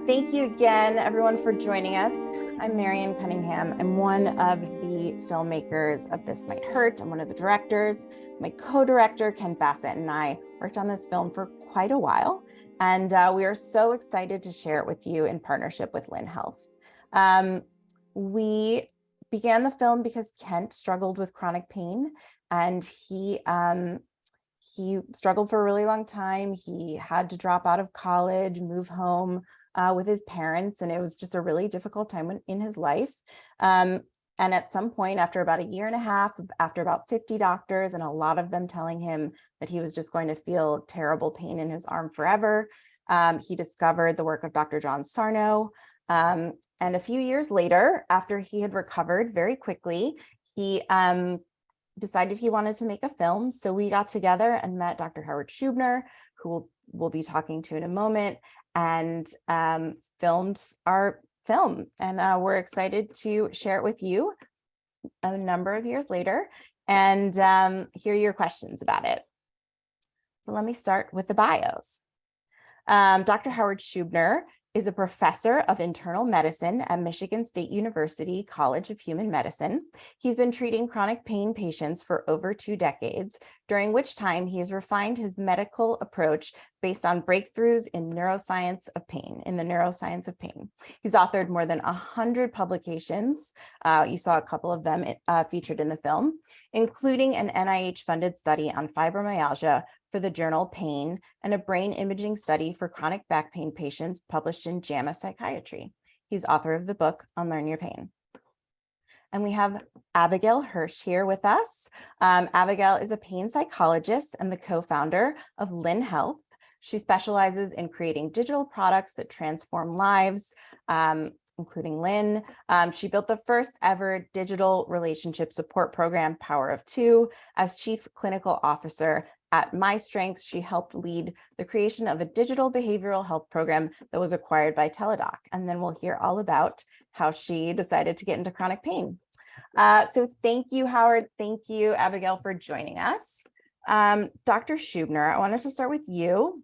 Thank you again, everyone, for joining us. I'm Marian Cunningham. I'm one of the filmmakers of This Might Hurt. I'm one of the directors. My co-director, Ken Bassett, and I worked on this film for quite a while, and we are so excited to share it with you in partnership with Lynn Health. We began the film because Kent struggled with chronic pain, and he struggled for a really long time. He had to drop out of college, move home with his parents, and it was just a really difficult time in his life. And at some point, after about a year and a half, after about 50 doctors and a lot of them telling him that he was just going to feel terrible pain in his arm forever, he discovered the work of Dr. John Sarno. And a few years later, after he had recovered very quickly, he decided he wanted to make a film. So we got together and met Dr. Howard Schubiner, who we'll be talking to in a moment, and filmed our film. And we're excited to share it with you a number of years later and hear your questions about it. So let me start with the bios. Dr. Howard Schubiner is a professor of internal medicine at Michigan State University College of Human Medicine. He's been treating chronic pain patients for over 2 decades, during which time he has refined his medical approach based on breakthroughs in neuroscience of pain, He's authored more than 100 publications. You saw a couple of them featured in the film, including an NIH-funded study on fibromyalgia for the journal Pain, and a brain imaging study for chronic back pain patients published in JAMA Psychiatry. He's author of the book Unlearn Your Pain. And we have Abigail Hirsch here with us. Abigail is a pain psychologist and the co-founder of Lynn Health. She specializes in creating digital products that transform lives, including Lynn. She built the first ever digital relationship support program, Power of Two. As Chief Clinical Officer at My Strengths, she helped lead the creation of a digital behavioral health program that was acquired by Teladoc. And then we'll hear all about how she decided to get into chronic pain. So thank you, Howard. Thank you, Abigail, for joining us. Dr. Schubiner, I wanted to start with you.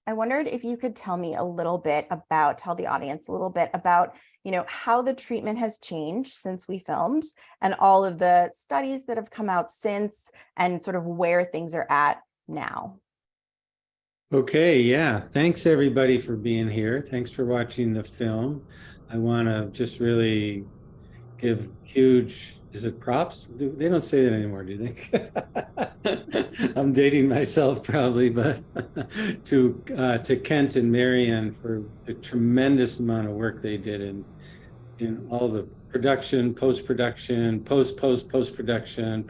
I wondered if you could tell the audience a little bit about, how the treatment has changed since we filmed and all of the studies that have come out since and sort of where things are at now. Okay, yeah. Thanks everybody for being here. Thanks for watching the film. I want to just really give huge, is it props? They don't say that anymore, do they? I'm dating myself probably, but to Kent and Marianne for the tremendous amount of work they did in all the production, post-production, post-production,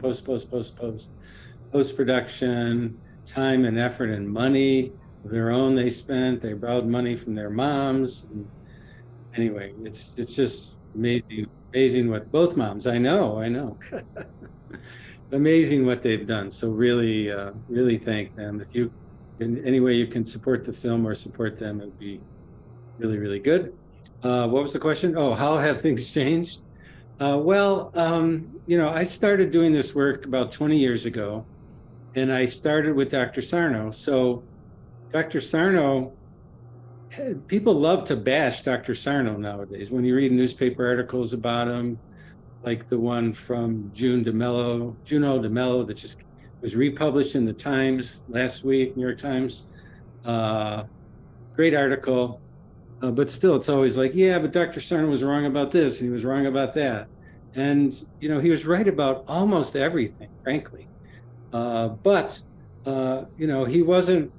post-production, time and effort and money of their own they spent. They borrowed money from their moms. And anyway, it's just amazing what both moms, I know. Amazing what they've done. So really, really thank them. If you, in any way you can support the film or support them, it would be really, really good. What was the question? Oh, how have things changed? I started doing this work about 20 years ago, and I started with Dr. Sarno. So Dr. Sarno, people love to bash Dr. Sarno nowadays. When you read newspaper articles about him, like the one from Juno DeMello that just was republished in the Times last week, New York Times. Great article, but still it's always like, yeah, but Dr. Sarno was wrong about this and he was wrong about that. And, he was right about almost everything, frankly. But he wasn't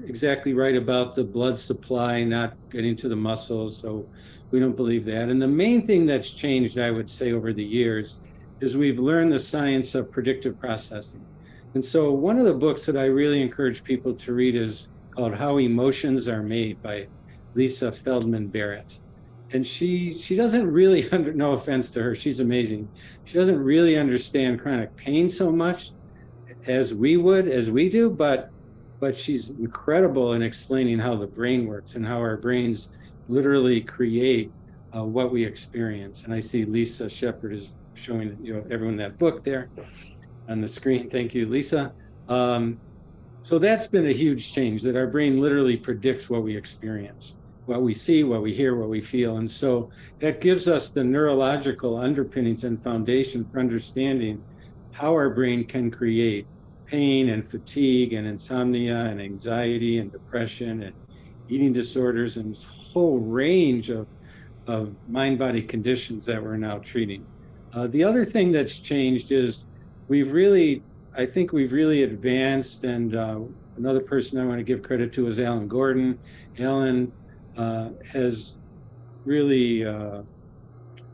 exactly right about the blood supply not getting to the muscles. So we don't believe that. And the main thing that's changed, I would say, over the years is we've learned the science of predictive processing. And so one of the books that I really encourage people to read is called How Emotions Are Made by Lisa Feldman Barrett. And she doesn't really, no offense to her, she's amazing. She doesn't really understand chronic pain so much as we do, but she's incredible in explaining how the brain works and how our brains literally create what we experience. And I see Lisa Shepard is showing everyone that book there on the screen. Thank you, Lisa. So that's been a huge change, that our brain literally predicts what we experience. what we see, what we hear, what we feel. And so that gives us the neurological underpinnings and foundation for understanding how our brain can create pain and fatigue and insomnia and anxiety and depression and eating disorders and this whole range of mind-body conditions that we're now treating. The other thing that's changed is I think we've really advanced, and another person I want to give credit to is Alan Gordon. Alan has really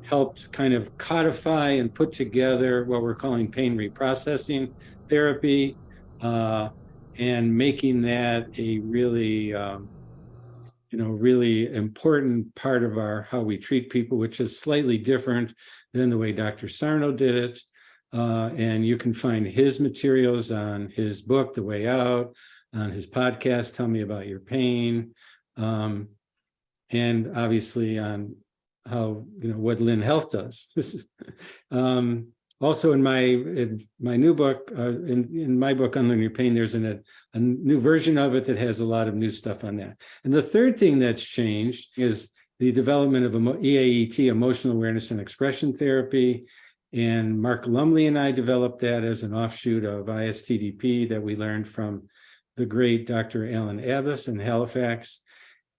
helped kind of codify and put together what we're calling pain reprocessing therapy, and making that a really really important part of how we treat people, which is slightly different than the way Dr. Sarno did it. And you can find his materials on his book, The Way Out, on his podcast, Tell Me About Your Pain, and obviously on how, what Lynn Health does. This is also in my new book, in my book, Unlearn Your Pain, there's a new version of it that has a lot of new stuff on that. And the third thing that's changed is the development of EAET, Emotional Awareness and Expression Therapy. And Mark Lumley and I developed that as an offshoot of ISTDP that we learned from the great Dr. Alan Abbas in Halifax.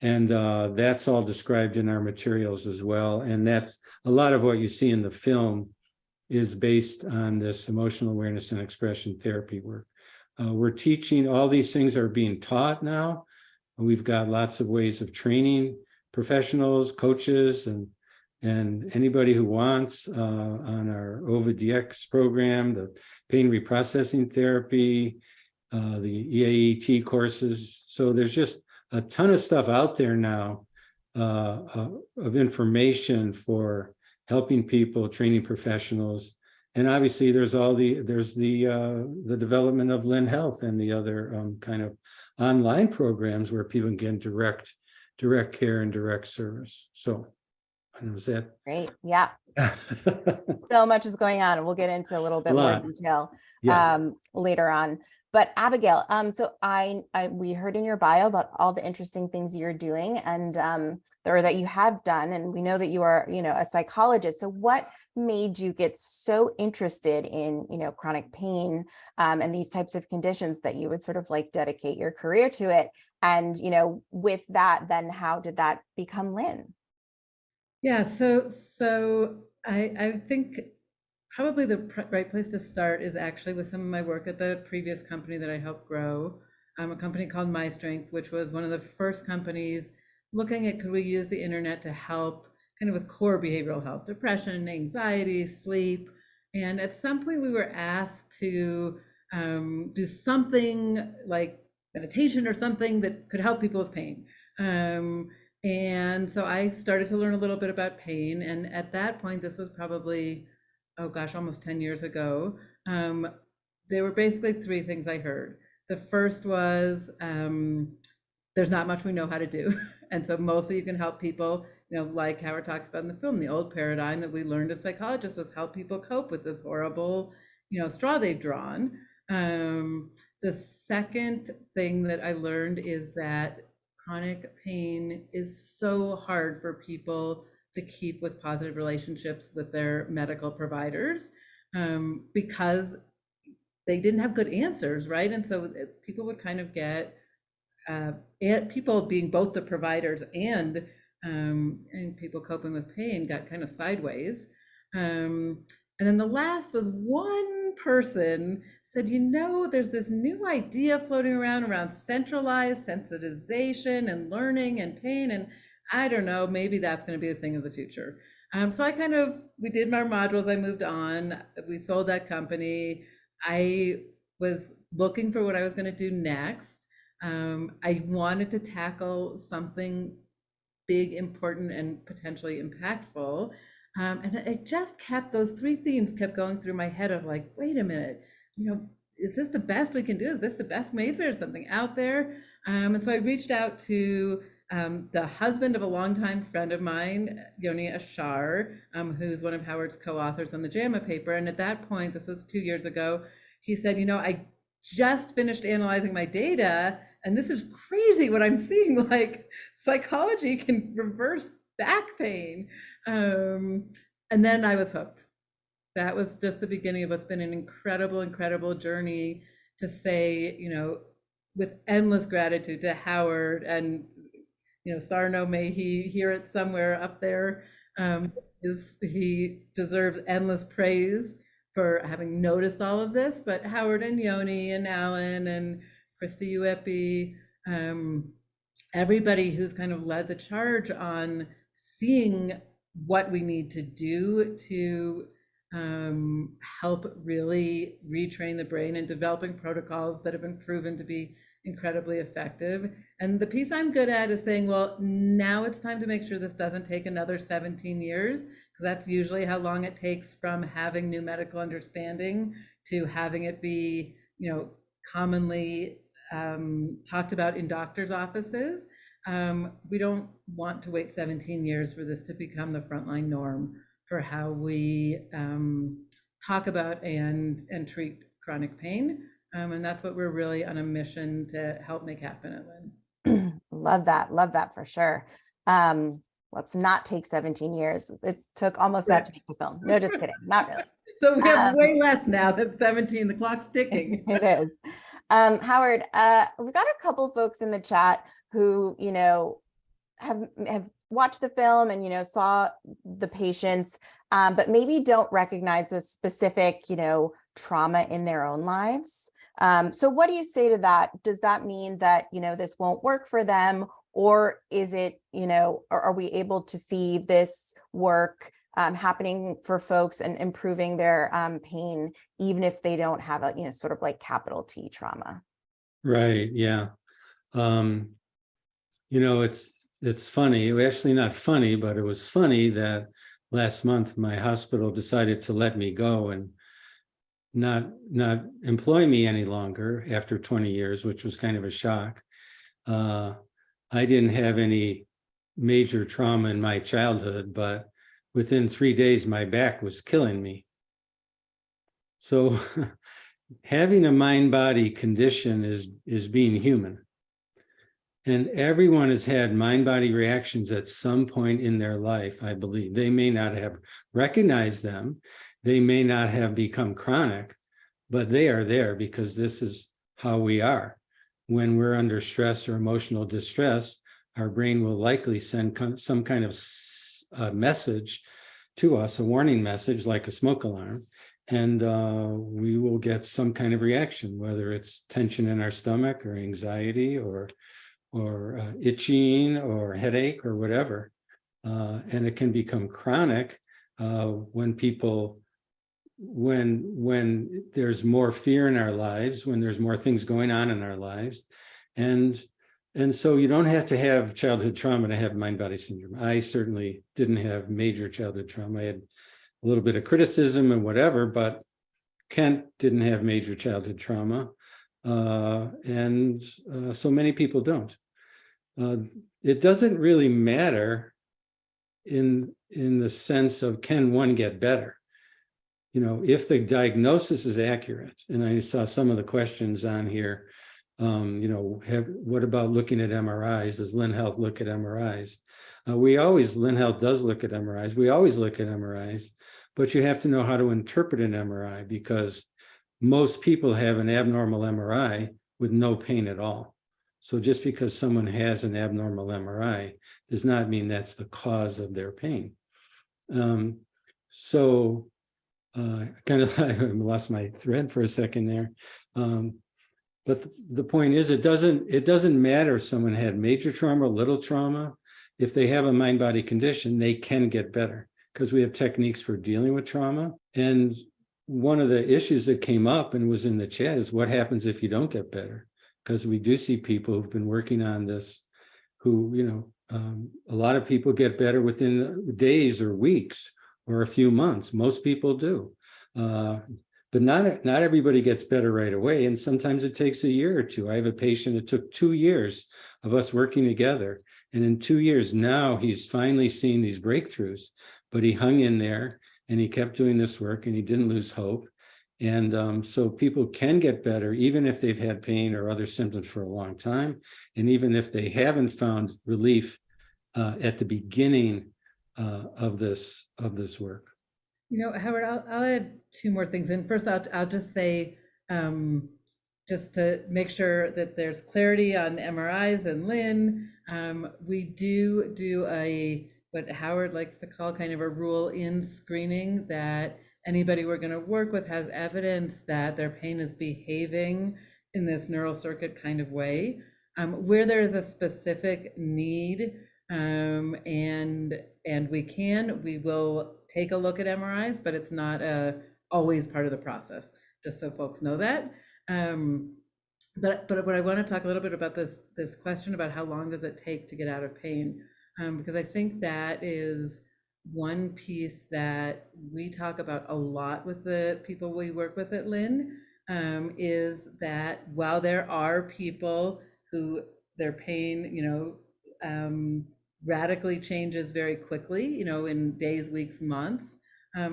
And that's all described in our materials as well. And that's a lot of what you see in the film is based on this emotional awareness and expression therapy work. We're teaching, all these things are being taught now. We've got lots of ways of training professionals, coaches, and anybody who wants on our OVID-DX program, the pain reprocessing therapy, the EAET courses. So there's just a ton of stuff out there now of information for helping people, training professionals. And obviously there's the development of Lynn Health and the other kind of online programs where people can get direct care and direct service. So was that great? Yeah. So much is going on, and we'll get into a little bit more detail later on. But Abigail, so we heard in your bio about all the interesting things you're doing and or that you have done, and we know that you are, a psychologist. So what made you get so interested in, chronic pain and these types of conditions that you would sort of like dedicate your career to it? And, with that, then how did that become Lynn? Yeah, so I think probably the right place to start is actually with some of my work at the previous company that I helped grow, a company called My Strength, which was one of the first companies looking at could we use the internet to help kind of with core behavioral health, depression, anxiety, sleep. And at some point we were asked to do something like meditation or something that could help people with pain. And so I started to learn a little bit about pain. And at that point, this was probably, oh gosh, almost 10 years ago. There were basically three things I heard. The first was, there's not much we know how to do. And so mostly you can help people, like Howard talks about in the film, the old paradigm that we learned as psychologists was help people cope with this horrible, straw they've drawn. The second thing that I learned is that chronic pain is so hard for people to keep with positive relationships with their medical providers because they didn't have good answers, right? And so people would kind of get people being both the providers and people coping with pain got kind of sideways. And then the last was one person said, there's this new idea floating around centralized sensitization and learning and pain. And I don't know, maybe that's going to be a thing of the future. So we did our modules, I moved on, we sold that company. I was looking for what I was going to do next. I wanted to tackle something big, important, and potentially impactful. And it just those three themes kept going through my head of like, wait a minute, is this the best we can do? Is this the best? Maybe there's something out there. And so I reached out to the husband of a longtime friend of mine, Yoni Ashar, who's one of Howard's co-authors on the JAMA paper. And at that point, this was 2 years ago, he said, I just finished analyzing my data and this is crazy what I'm seeing, like psychology can reverse back pain. And then I was hooked. That was just the beginning of what's been an incredible, incredible journey to say, with endless gratitude to Howard, and, Sarno, may he hear it somewhere up there. He deserves endless praise for having noticed all of this, but Howard and Yoni and Alan and Krista Uepi, everybody who's kind of led the charge on seeing what we need to do to help really retrain the brain, and developing protocols that have been proven to be incredibly effective. And the piece I'm good at is saying, well, now it's time to make sure this doesn't take another 17 years, because that's usually how long it takes from having new medical understanding to having it be, commonly talked about in doctors' offices. We don't want to wait 17 years for this to become the frontline norm for how we talk about and treat chronic pain. And that's what we're really on a mission to help make happen at Lynn. Love that for sure. Let's not take 17 years. It took almost that to make the film. No, just kidding. Not really. So we have way less now than 17. The clock's ticking. It is. Howard, we've got a couple folks in the chat who, have watched the film and, saw the patients, but maybe don't recognize a specific, trauma in their own lives. So what do you say to that? Does that mean that, this won't work for them? Or is it, or are we able to see this work happening for folks and improving their pain, even if they don't have a, sort of like capital T trauma? Right. Yeah. It's funny. Actually, not funny, but it was funny that last month my hospital decided to let me go and not employ me any longer after 20 years, which was kind of a shock. I didn't have any major trauma in my childhood, but within 3 days, my back was killing me. So having a mind-body condition is being human. And everyone has had mind-body reactions at some point in their life, I believe. They may not have recognized them. They may not have become chronic, but they are there because this is how we are. When we're under stress or emotional distress, our brain will likely send some kind of message to us, a warning message like a smoke alarm, and we will get some kind of reaction, whether it's tension in our stomach or anxiety or itching or headache or whatever. And it can become chronic when there's more fear in our lives, when there's more things going on in our lives. And so you don't have to have childhood trauma to have mind-body syndrome. I certainly didn't have major childhood trauma. I had a little bit of criticism and whatever, but Kent didn't have major childhood trauma. And so many people don't. It doesn't really matter in the sense of, can one get better? If the diagnosis is accurate, and I saw some of the questions on here, what about looking at MRIs? Does Lynn Health look at MRIs? Lynn Health does look at MRIs. We always look at MRIs, but you have to know how to interpret an MRI, because most people have an abnormal MRI with no pain at all. So just because someone has an abnormal MRI does not mean that's the cause of their pain. I lost my thread for a second there. But the point is, it doesn't matter if someone had major trauma or little trauma. If they have a mind-body condition, they can get better, because we have techniques for dealing with trauma. And one of the issues that came up and was in the chat is, what happens if you don't get better? Because we do see people who've been working on this who, a lot of people get better within days or weeks or a few months. Most people do. But not everybody gets better right away. And sometimes it takes a year or two. I have a patient, it took 2 years of us working together. And in 2 years now, he's finally seen these breakthroughs, but he hung in there and he kept doing this work and he didn't lose hope. And so people can get better, even if they've had pain or other symptoms for a long time. And even if they haven't found relief at the beginning of this work. You know, Howard, I'll add two more things. And first, I'll just say, just to make sure that there's clarity on MRIs and Lynn, we do what Howard likes to call kind of a rule-in screening, that anybody we're going to work with has evidence that their pain is behaving in this neural circuit kind of way. Where there is a specific need, and we will take a look at MRIs, but it's not always part of the process, just so folks know that. But what I want to talk a little bit about this question about how long does it take to get out of pain, because I think that is one piece that we talk about a lot with the people we work with at Lynn, is that while there are people who their pain, radically changes very quickly, in days, weeks, months,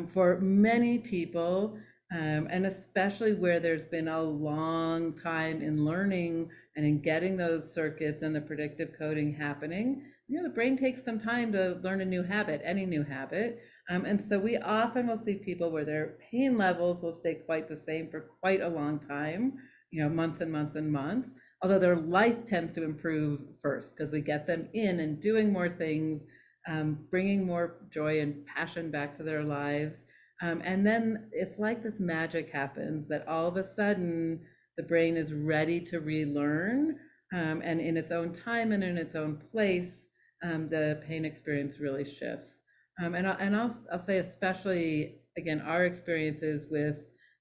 for many people, and especially where there's been a long time in learning and in getting those circuits and the predictive coding happening, the brain takes some time to learn a new habit, any new habit. And so we often will see people where their pain levels will stay quite the same for quite a long time, months and months and months, although their life tends to improve first because we get them in and doing more things, bringing more joy and passion back to their lives. And then it's like this magic happens that all of a sudden the brain is ready to relearn, and in its own time and in its own place, the pain experience really shifts. And I'll say, especially again, our experiences with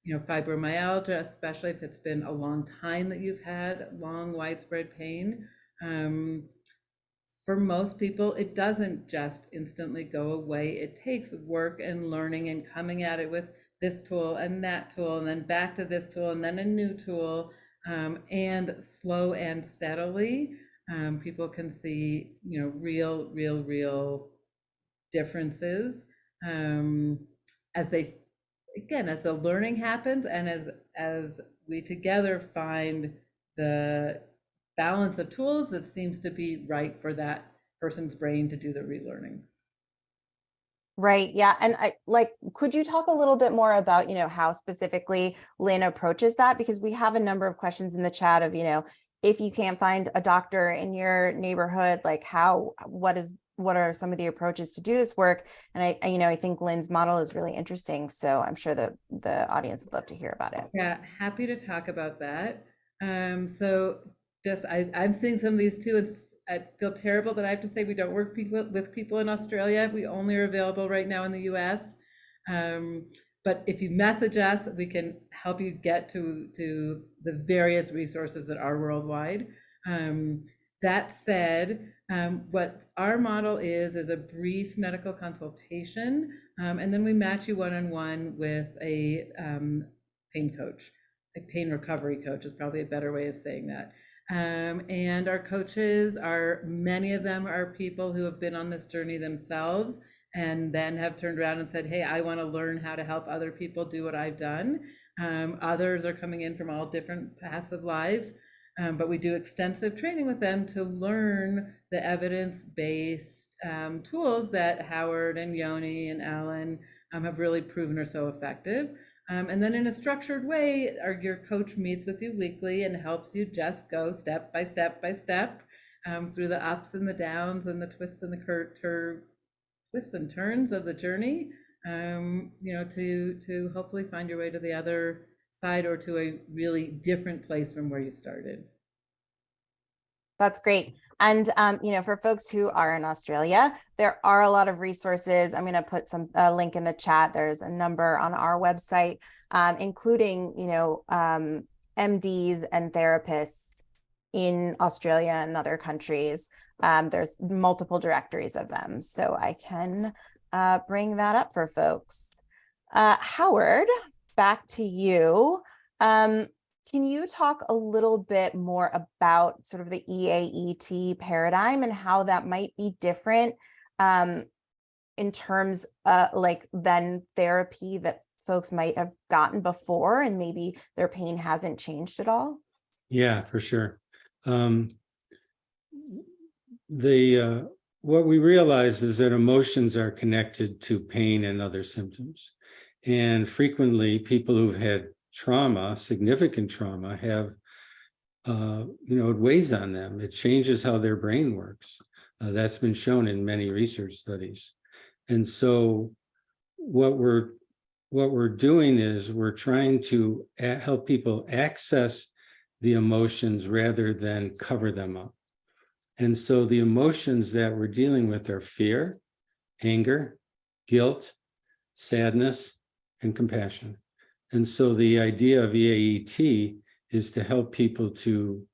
fibromyalgia, especially if it's been a long time that you've had long widespread pain. For most people, it doesn't just instantly go away. It takes work and learning and coming at it with this tool and that tool, and then back to this tool and then a new tool, and slow and steadily, people can see, real differences, as the learning happens, and as we together find the balance of tools that seems to be right for that person's brain to do the relearning. Right. Yeah. And could you talk a little bit more about, how specifically Lynn approaches that? Because we have a number of questions in the chat of, if you can't find a doctor in your neighborhood, what are some of the approaches to do this work? And I think Lynn's model is really interesting. So I'm sure the audience would love to hear about it. Yeah, happy to talk about that. So I'm seeing some of these too. I feel terrible that I have to say we don't work with people in Australia. We only are available right now in the US. But if you message us, we can help you get to the various resources that are worldwide. That said, what our model is a brief medical consultation, and then we match you one-on-one with a pain coach. A pain recovery coach is probably a better way of saying that. And our coaches many of them are people who have been on this journey themselves and then have turned around and said, hey, I want to learn how to help other people do what I've done. Others are coming in from all different paths of life, but we do extensive training with them to learn the evidence-based tools that Howard and Yoni and Alan have really proven are so effective. And then in a structured way, your coach meets with you weekly and helps you just go step by step by step through the ups and the downs and the twists and the twists and turns of the journey, to hopefully find your way to the other side or to a really different place from where you started. That's great. And, for folks who are in Australia, there are a lot of resources. I'm going to put a link in the chat. There's a number on our website, including, MDs and therapists in Australia and other countries. There's multiple directories of them. So I can bring that up for folks. Howard, back to you. Can you talk a little bit more about sort of the EAET paradigm and how that might be different in terms than therapy that's folks might have gotten before and maybe their pain hasn't changed at all? Yeah, for sure. What we realize is that emotions are connected to pain and other symptoms. And frequently people who've had trauma, significant trauma, have, it weighs on them. It changes how their brain works. That's been shown in many research studies. And so what we're doing is we're trying to help people access the emotions rather than cover them up. And so the emotions that we're dealing with are fear, anger, guilt, sadness, and compassion. And so the idea of EAET is to help people to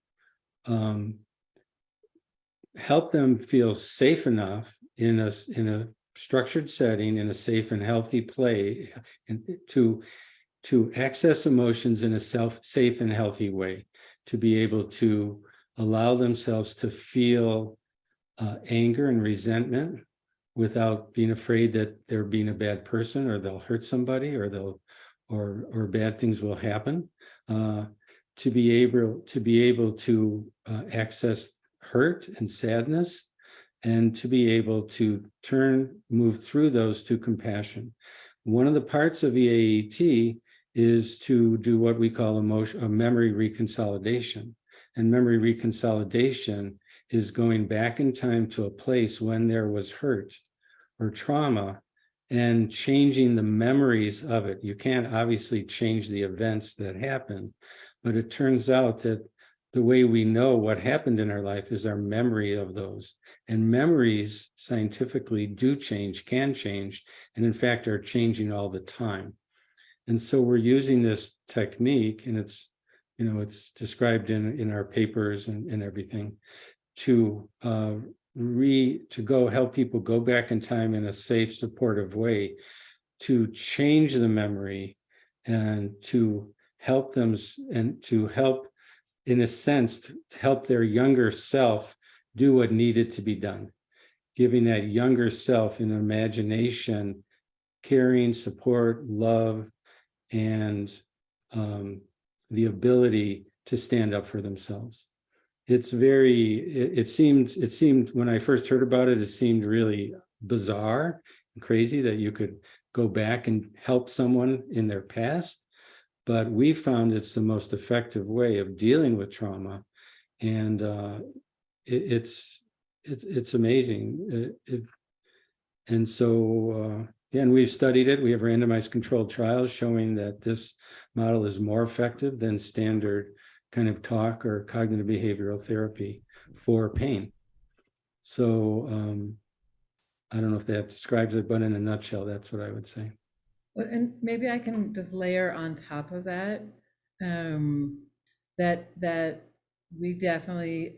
help them feel safe enough in a structured setting, in a safe and healthy play, and to access emotions in a safe and healthy way, to be able to allow themselves to feel anger and resentment without being afraid that they're being a bad person or they'll hurt somebody or or bad things will happen. To be able to access hurt and sadness, and to be able to move through those to compassion. One of the parts of EAET is to do what we call a memory reconsolidation. And memory reconsolidation is going back in time to a place when there was hurt or trauma and changing the memories of it. You can't obviously change the events that happen, but it turns out that the way we know what happened in our life is our memory of those. And memories scientifically do change, can change, and in fact are changing all the time. And so we're using this technique, and it's described in our papers and everything, to go help people go back in time in a safe, supportive way, to change the memory and to help them, and to help, in a sense, to help their younger self do what needed to be done, giving that younger self an imagination, caring, support, love, and the ability to stand up for themselves. It seemed when I first heard about it, it seemed really bizarre and crazy that you could go back and help someone in their past. But we found it's the most effective way of dealing with trauma, and it's amazing. And so, and we've studied it. We have randomized controlled trials showing that this model is more effective than standard kind of talk or cognitive behavioral therapy for pain. So I don't know if that describes it, but in a nutshell, that's what I would say. Well, and maybe I can just layer on top of that, that we definitely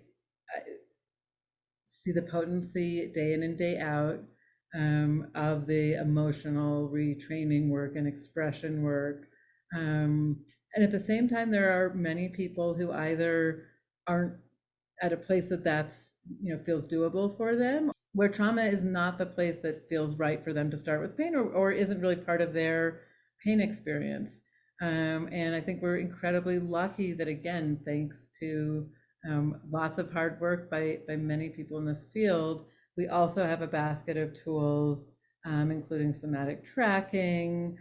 see the potency day in and day out of the emotional retraining work and expression work. And at the same time, there are many people who either aren't at a place that's feels doable for them, where trauma is not the place that feels right for them to start with pain, or isn't really part of their pain experience. And I think we're incredibly lucky that, again, thanks to lots of hard work by many people in this field, we also have a basket of tools, including somatic tracking,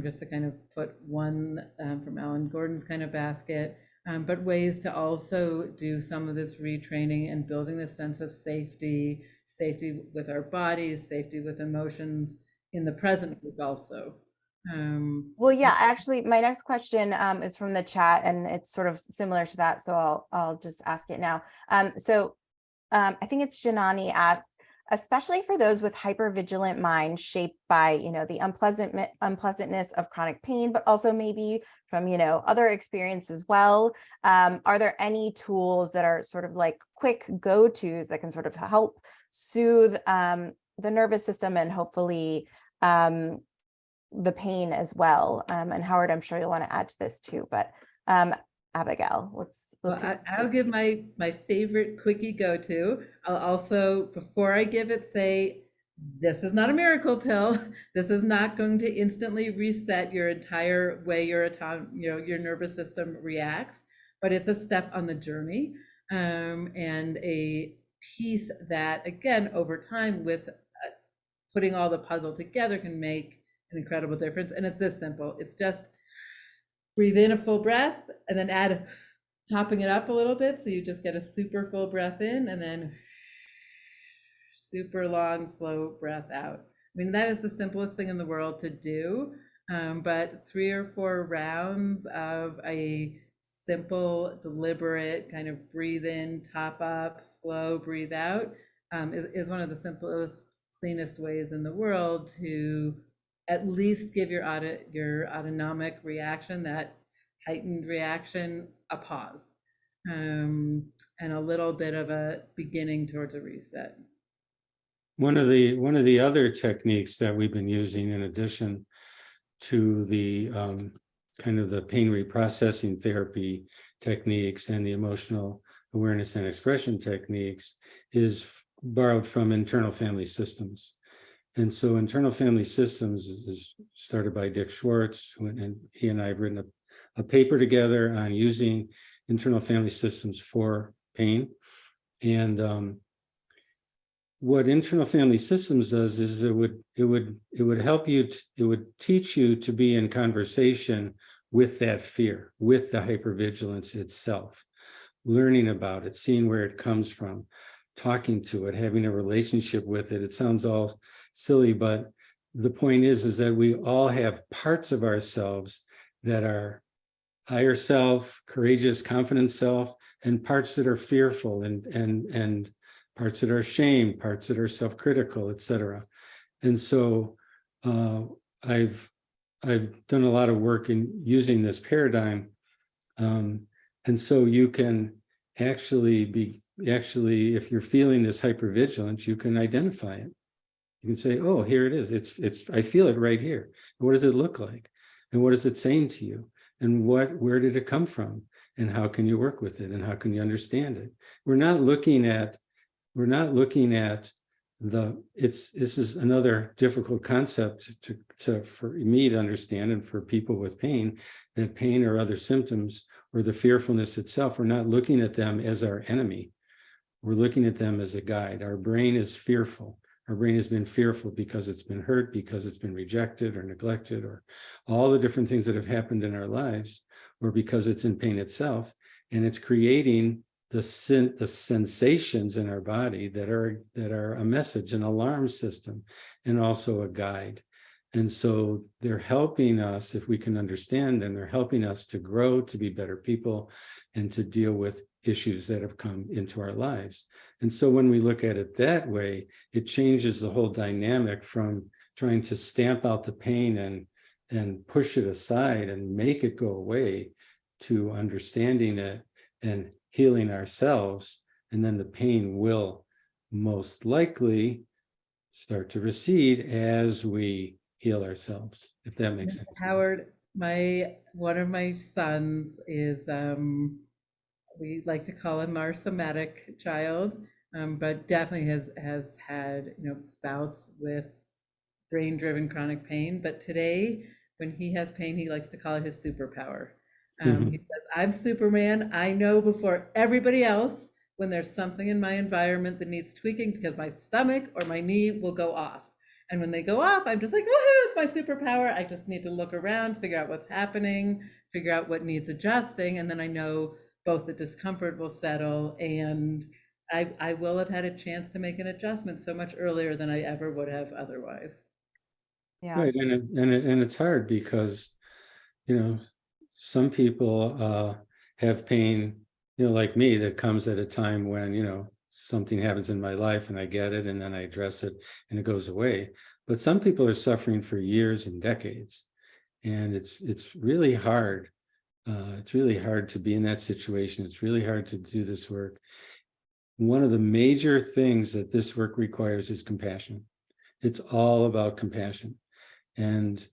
just to kind of put one from Alan Gordon's kind of basket, but ways to also do some of this retraining and building this sense of safety with our bodies, safety with emotions in the present week also. Well, yeah, actually, my next question is from the chat, and it's sort of similar to that, so I'll just ask it now. I think it's Janani asked, especially for those with hypervigilant minds shaped by, the unpleasantness of chronic pain, but also maybe from, other experience as well. Are there any tools that are sort of like quick go-tos that can sort of help soothe the nervous system and hopefully the pain as well? And Howard, I'm sure you'll want to add to this too, but Abigail, let's I'll give my favorite quickie go-to. I'll also, before I give it, say this is not a miracle pill. This is not going to instantly reset your entire way your nervous system reacts, but it's a step on the journey, and a piece that, again, over time, with putting all the puzzle together, can make an incredible difference. And it's this simple. It's just breathe in a full breath and then add, topping it up a little bit, so you just get a super full breath in and then super long, slow breath out. I mean, that is the simplest thing in the world to do, but 3 or 4 rounds of a simple, deliberate kind of breathe in, top up, slow breathe out, is one of the simplest, cleanest ways in the world to at least give your autonomic reaction, that heightened reaction, a pause, and a little bit of a beginning towards a reset. One of the other techniques that we've been using, in addition to the kind of the pain reprocessing therapy techniques and the emotional awareness and expression techniques, is borrowed from internal family systems. And so internal family systems is started by Dick Schwartz, and he and I have written a paper together on using internal family systems for pain. And what internal family systems does is it would help you, it would teach you to be in conversation with that fear, with the hypervigilance itself, learning about it, seeing where it comes from, talking to it, having a relationship with it. It sounds all silly, but the point is that we all have parts of ourselves that are higher self, courageous, confident self, and parts that are fearful and parts that are ashamed, parts that are self-critical, etc. And so I've done a lot of work in using this paradigm, and so you can actually, if you're feeling this hypervigilance, you can identify it. You can say, "Oh, here it is. It's. I feel it right here. What does it look like? And what is it saying to you? And where did it come from? And how can you work with it? And how can you understand it?" We're not looking at this is another difficult concept for me to understand, and for people with pain, that pain or other symptoms or the fearfulness itself, we're not looking at them as our enemy. We're looking at them as a guide. Our brain is fearful. Our brain has been fearful because it's been hurt, because it's been rejected or neglected, or all the different things that have happened in our lives, or because it's in pain itself, and it's creating the sensations in our body that are a message, an alarm system, and also a guide. And so they're helping us, if we can understand them, they're helping us to grow, to be better people, and to deal with issues that have come into our lives. And so when we look at it that way, it changes the whole dynamic from trying to stamp out the pain and push it aside and make it go away, to understanding it and healing ourselves. And then the pain will most likely start to recede as we heal ourselves, if that makes sense. Howard, one of my sons is, we like to call him our somatic child, but definitely has had, bouts with brain-driven chronic pain. But today, when he has pain, he likes to call it his superpower. He says, "I'm Superman. I know before everybody else when there's something in my environment that needs tweaking, because my stomach or my knee will go off. And when they go off, I'm just like, oh, it's my superpower. I just need to look around, figure out what's happening, figure out what needs adjusting. And then I know both the discomfort will settle, and I will have had a chance to make an adjustment so much earlier than I ever would have otherwise." Yeah. Right, and it's hard because, some people have pain, like me, that comes at a time when, something happens in my life and I get it and then I address it and it goes away. But some people are suffering for years and decades, and it's really hard. It's really hard to be in that situation. It's really hard to do this work. One of the major things that this work requires is compassion. It's all about compassion. And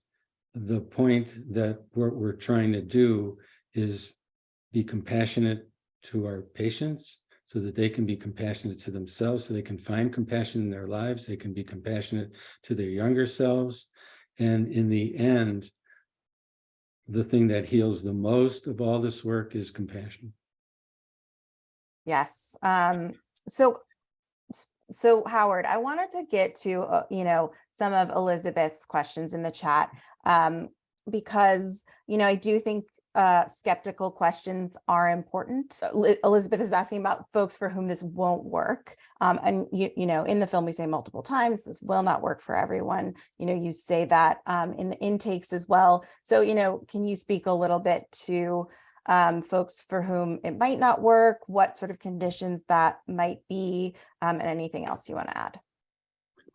the point that what we're trying to do is be compassionate to our patients, so that they can be compassionate to themselves, so they can find compassion in their lives, they can be compassionate to their younger selves. And in the end, the thing that heals the most of all this work is compassion. Yes. So Howard, I wanted to get to, some of Elizabeth's questions in the chat, because, I do think skeptical questions are important. Elizabeth is asking about folks for whom this won't work. And, in the film, we say multiple times, this will not work for everyone. You say that in the intakes as well. So, can you speak a little bit to folks for whom it might not work, what sort of conditions that might be, and anything else you want to add?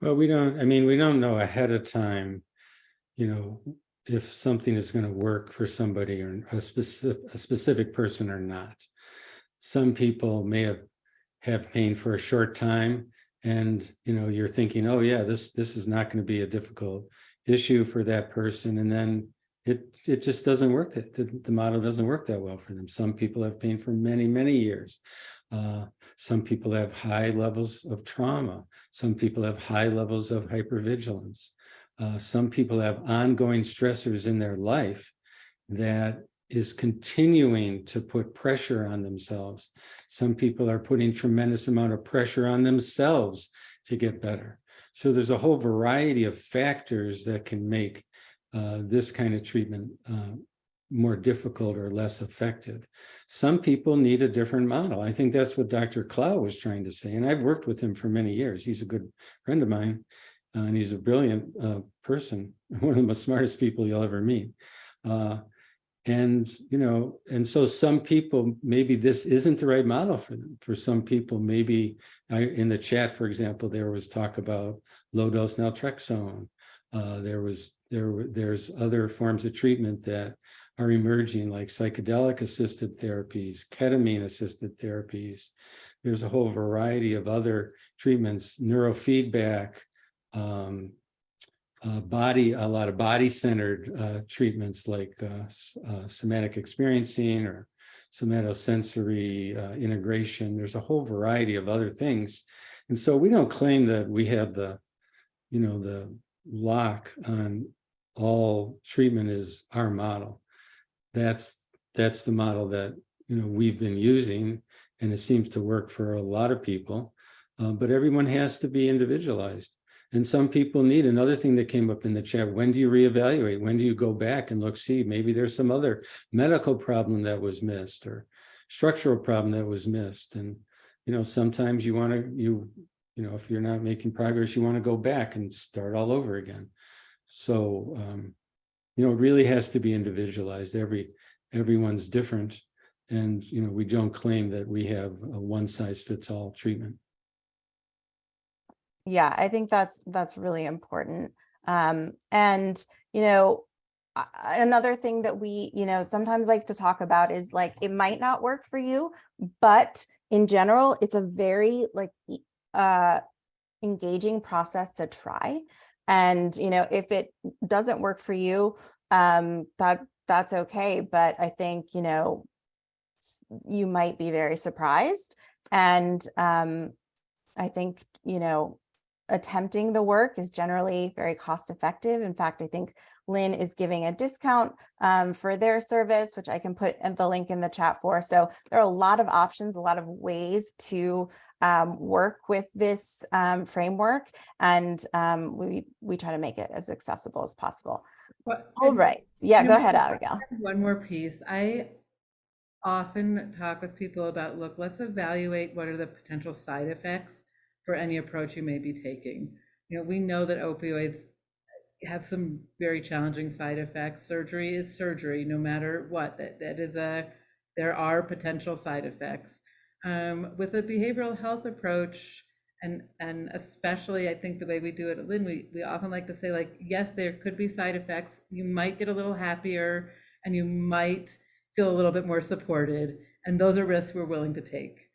Well, we don't know ahead of time, if something is going to work for somebody or a specific person or not. Some people may have pain for a short time, and you're thinking, oh yeah, this is not going to be a difficult issue for that person, and then it just doesn't work. The model doesn't work that well for them. Some people have pain for many, many years. Some people have high levels of trauma. Some people have high levels of hypervigilance. Some people have ongoing stressors in their life that is continuing to put pressure on themselves. Some people are putting tremendous amount of pressure on themselves to get better. So there's a whole variety of factors that can make this kind of treatment more difficult or less effective. Some people need a different model. I think that's what Dr. Clow was trying to say. And I've worked with him for many years. He's a good friend of mine. And he's a brilliant person, one of the most smartest people you'll ever meet. And so some people, maybe this isn't the right model for them. For some people, maybe in the chat, for example, there was talk about low dose naltrexone. There's other forms of treatment that are emerging, like psychedelic assisted therapies, ketamine assisted therapies. There's a whole variety of other treatments, neurofeedback, a lot of body-centered treatments like somatic experiencing or somatosensory integration. There's a whole variety of other things. And so we don't claim that we have the lock on all treatment is our model. That's the model that we've been using, and it seems to work for a lot of people. But everyone has to be individualized. And some people need another thing that came up in the chat. When do you reevaluate? When do you go back and look, see, maybe there's some other medical problem that was missed or structural problem that was missed. And, sometimes you want to, if you're not making progress, you want to go back and start all over again. So, it really has to be individualized. Everyone's different. And, we don't claim that we have a one size fits all treatment. Yeah, I think that's really important. And, another thing that we, sometimes like to talk about is like, it might not work for you, but in general, it's a very engaging process to try. And, if it doesn't work for you, that's okay. But I think, you might be very surprised. And I think, attempting the work is generally very cost effective. In fact, I think Lynn is giving a discount for their service, which I can put the link in the chat for. So there are a lot of options, a lot of ways to work with this framework, and we try to make it as accessible as possible. All right. Yeah, go ahead, Abigail. One more piece. I often talk with people about, look, let's evaluate what are the potential side effects for any approach you may be taking. We know that opioids have some very challenging side effects. Surgery is surgery, no matter what. There are potential side effects. With a behavioral health approach, and especially I think the way we do it at Lynn, we often like to say, like, yes, there could be side effects. You might get a little happier and you might feel a little bit more supported. And those are risks we're willing to take.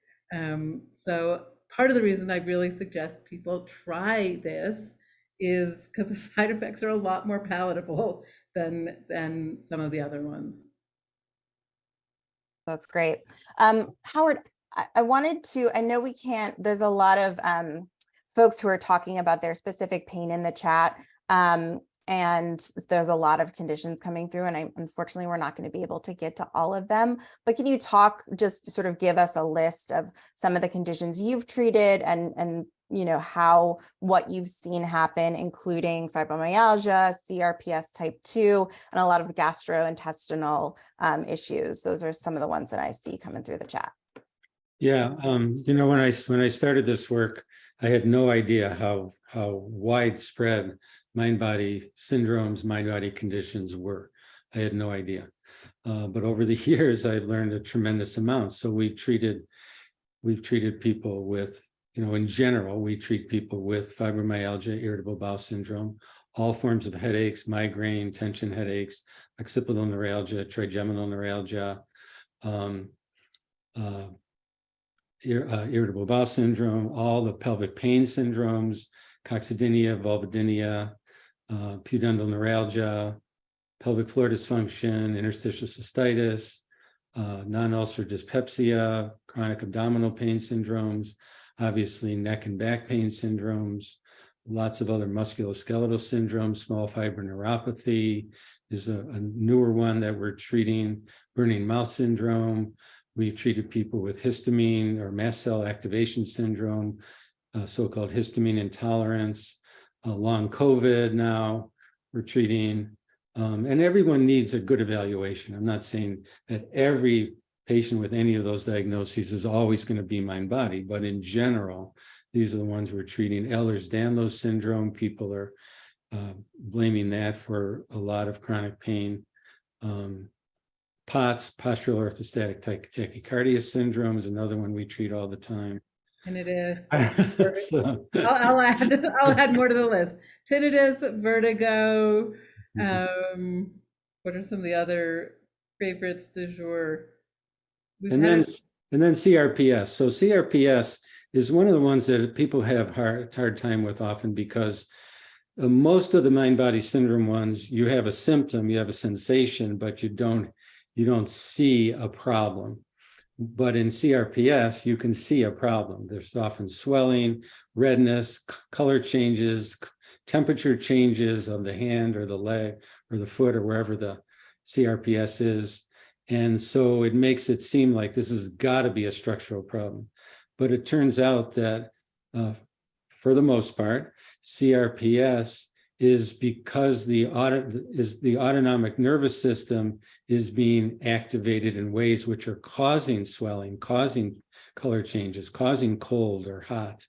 So part of the reason I really suggest people try this is because the side effects are a lot more palatable than some of the other ones. That's great. Howard, I wanted to, I know we can't, there's a lot of folks who are talking about their specific pain in the chat. And there's a lot of conditions coming through, and unfortunately, we're not going to be able to get to all of them. But can you just sort of give us a list of some of the conditions you've treated and what you've seen happen, including fibromyalgia, CRPS type 2, and a lot of gastrointestinal issues. Those are some of the ones that I see coming through the chat. Yeah, when I started this work, I had no idea how widespread mind-body syndromes, mind-body conditions were. I had no idea. But over the years, I've learned a tremendous amount. So we've treated people with, in general, we treat people with fibromyalgia, irritable bowel syndrome, all forms of headaches, migraine, tension headaches, occipital neuralgia, trigeminal neuralgia, irritable bowel syndrome, all the pelvic pain syndromes, coccydynia, vulvodynia, pudendal neuralgia, pelvic floor dysfunction, interstitial cystitis, non-ulcer dyspepsia, chronic abdominal pain syndromes, obviously neck and back pain syndromes, lots of other musculoskeletal syndromes, small fiber neuropathy is a newer one that we're treating, burning mouth syndrome. We've treated people with histamine or mast cell activation syndrome, so-called histamine intolerance, long COVID now we're treating, and everyone needs a good evaluation. I'm not saying that every patient with any of those diagnoses is always going to be mind-body, but in general, these are the ones we're treating. Ehlers-Danlos syndrome, people are blaming that for a lot of chronic pain. POTS, postural orthostatic tachycardia syndrome, is another one we treat all the time. Tinnitus. So, I'll add more to the list. Tinnitus, vertigo. What are some of the other favorites du jour? And then CRPS. So CRPS is one of the ones that people have hard time with often, because most of the mind-body syndrome ones, you have a symptom, you have a sensation, but you don't see a problem. But in CRPS, you can see a problem. There's often swelling, redness, color changes, temperature changes of the hand or the leg or the foot or wherever the CRPS is. And so it makes it seem like this has got to be a structural problem. But it turns out that for the most part, CRPS is because the autonomic nervous system is being activated in ways which are causing swelling, causing color changes, causing cold or hot,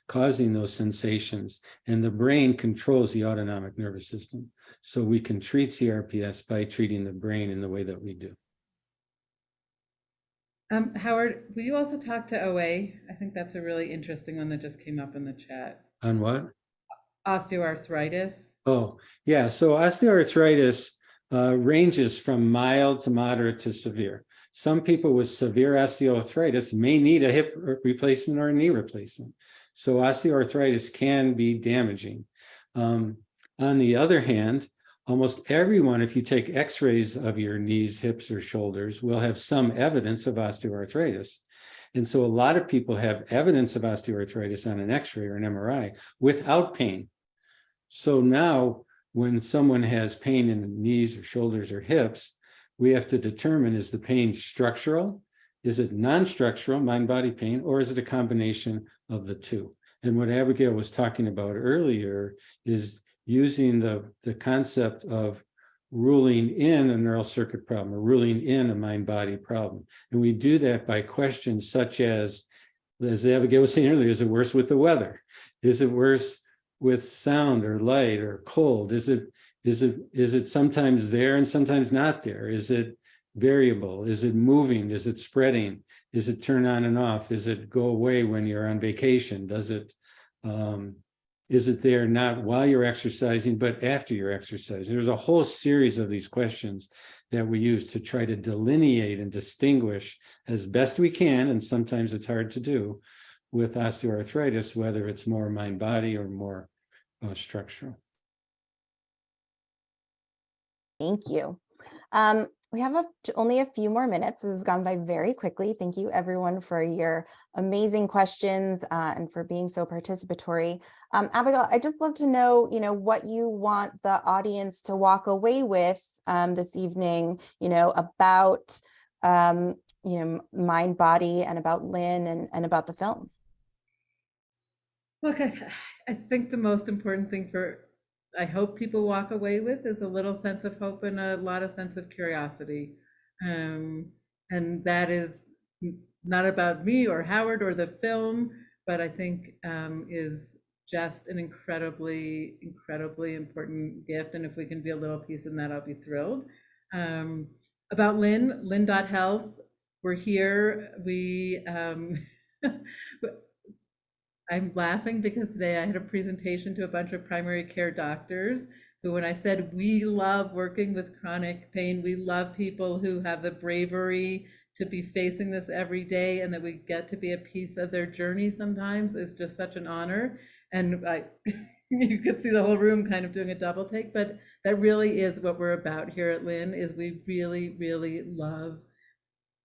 causing those sensations. And the brain controls the autonomic nervous system. So we can treat CRPS by treating the brain in the way that we do. Howard, will you also talk to OA? I think that's a really interesting one that just came up in the chat. On what? Osteoarthritis. Oh, yeah. So osteoarthritis ranges from mild to moderate to severe. Some people with severe osteoarthritis may need a hip replacement or a knee replacement. So osteoarthritis can be damaging. On the other hand, almost everyone, if you take x-rays of your knees, hips, or shoulders, will have some evidence of osteoarthritis. And so a lot of people have evidence of osteoarthritis on an x-ray or an MRI without pain. So now when someone has pain in the knees or shoulders or hips, we have to determine, is the pain structural? Is it non-structural, mind-body pain, or is it a combination of the two? And what Abigail was talking about earlier is using the concept of ruling in a neural circuit problem or ruling in a mind-body problem. And we do that by questions such as Abigail was saying earlier, is it worse with the weather? Is it worse with sound or light or cold? Is it sometimes there and sometimes not there? Is it variable? Is it moving? Is it spreading? Is it turn on and off? Is it go away when you're on vacation? Is it there not while you're exercising, but after you're exercising? There's a whole series of these questions that we use to try to delineate and distinguish as best we can, and sometimes it's hard to do, with osteoarthritis, whether it's more mind-body or more structural. Thank you. We have only a few more minutes. This has gone by very quickly. Thank you everyone for your amazing questions and for being so participatory. Abigail, I'd just love to know, what you want the audience to walk away with this evening, about, Mindbody and about Lynn and about the film. Look, I think the most important thing I hope people walk away with is a little sense of hope and a lot of sense of curiosity. And that is not about me or Howard or the film, but I think is just an incredibly, incredibly important gift. And if we can be a little piece in that, I'll be thrilled. About Lynn.health, we're here. I'm laughing because today I had a presentation to a bunch of primary care doctors who, when I said we love working with chronic pain, we love people who have the bravery to be facing this every day, and that we get to be a piece of their journey sometimes is just such an honor. And you could see the whole room kind of doing a double take, but that really is what we're about here at Lynn, is we really, really love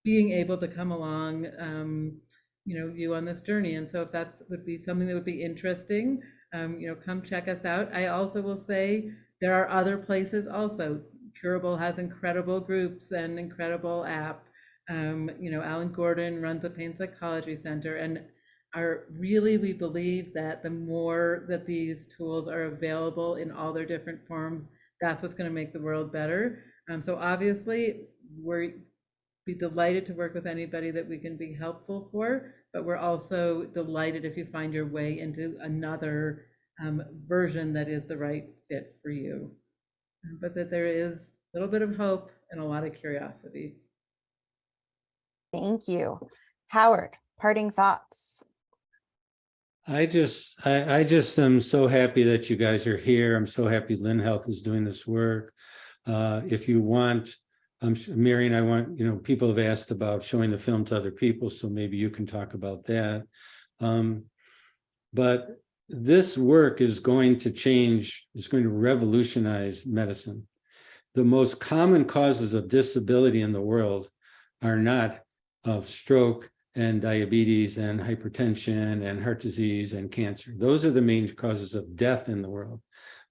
being able to come along you on this journey. And so if would be something that would be interesting, come check us out. I also will say there are other places also. Curable has incredible groups and incredible app. Alan Gordon runs a pain psychology center, and we believe that the more that these tools are available in all their different forms, that's what's going to make the world better. So obviously we're be delighted to work with anybody that we can be helpful for, but we're also delighted if you find your way into another version that is the right fit for you. But that there is a little bit of hope and a lot of curiosity. Thank you. Howard, parting thoughts. I just am so happy that you guys are here. I'm so happy Lynn Health is doing this work. If you want, Mary and I want, people have asked about showing the film to other people, so maybe you can talk about that. But this work is going to change, it's going to revolutionize medicine. The most common causes of disability in the world are not of stroke and diabetes and hypertension and heart disease and cancer. Those are the main causes of death in the world.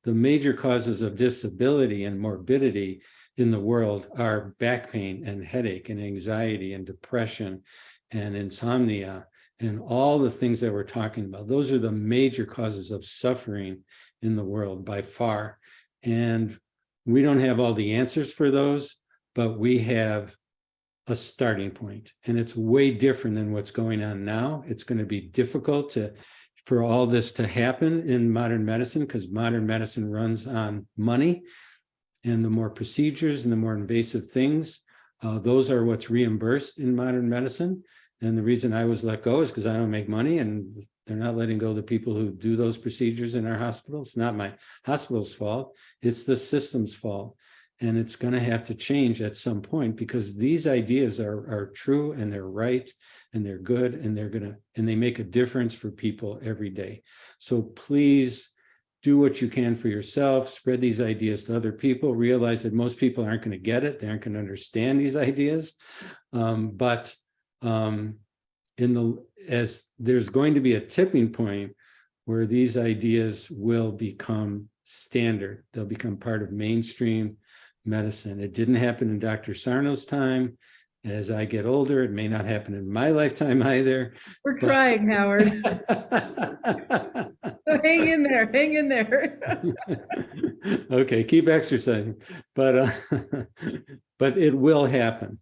The major causes of disability and morbidity in the world are back pain and headache and anxiety and depression and insomnia and all the things that we're talking about. Those are the major causes of suffering in the world by far. And we don't have all the answers for those, but we have a starting point. And it's way different than what's going on now. It's going to be difficult for all this to happen in modern medicine, because modern medicine runs on money. And the more procedures and the more invasive things, those are what's reimbursed in modern medicine. And the reason I was let go is because I don't make money, and they're not letting go the people who do those procedures in our hospital. It's not my hospital's fault. It's the system's fault. And it's going to have to change at some point, because these ideas are true and they're right and they're good and they make a difference for people every day. So please do what you can for yourself, spread these ideas to other people, realize that most people aren't going to get it. They aren't going to understand these ideas. But as there's going to be a tipping point where these ideas will become standard. They'll become part of mainstream medicine. It didn't happen in Dr. Sarno's time. As I get older, it may not happen in my lifetime either. We're trying, Howard. So hang in there, hang in there. Okay, keep exercising, but it will happen.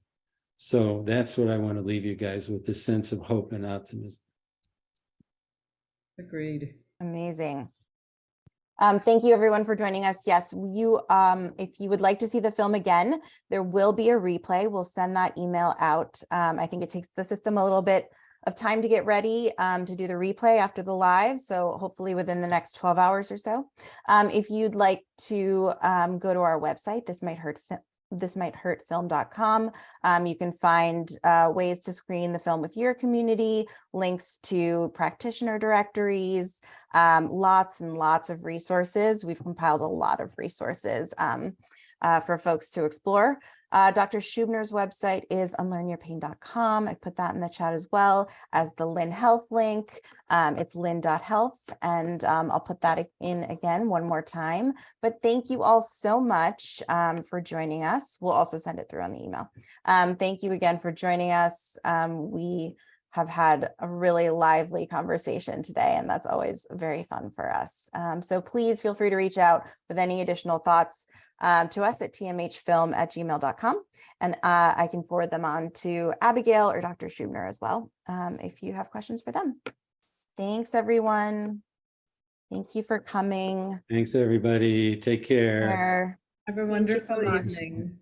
So that's what I want to leave you guys with, this sense of hope and optimism. Agreed. Amazing. Thank you everyone for joining us. Yes, if you would like to see the film again, there will be a replay. We'll send that email out. I think it takes the system a little bit of time to get ready to do the replay after the live. So hopefully within the next 12 hours or so. If you'd like to go to our website, thismighthurtfilm.com. You can find ways to screen the film with your community, links to practitioner directories, lots and lots of resources. We've compiled a lot of resources for folks to explore. Dr. Schubiner's website is unlearnyourpain.com. I put that in the chat as well as the Lynn Health link. It's lynn.health, and I'll put that in again one more time. But thank you all so much for joining us. We'll also send it through on the email. Thank you again for joining us. We have had a really lively conversation today, and that's always very fun for us. So please feel free to reach out with any additional thoughts to us at tmhfilm@gmail.com, and I can forward them on to Abigail or Dr. Schubiner as well if you have questions for them. Thanks, everyone. Thank you for coming. Thanks, everybody. Take care. Have a Thank you so wonderful much. evening.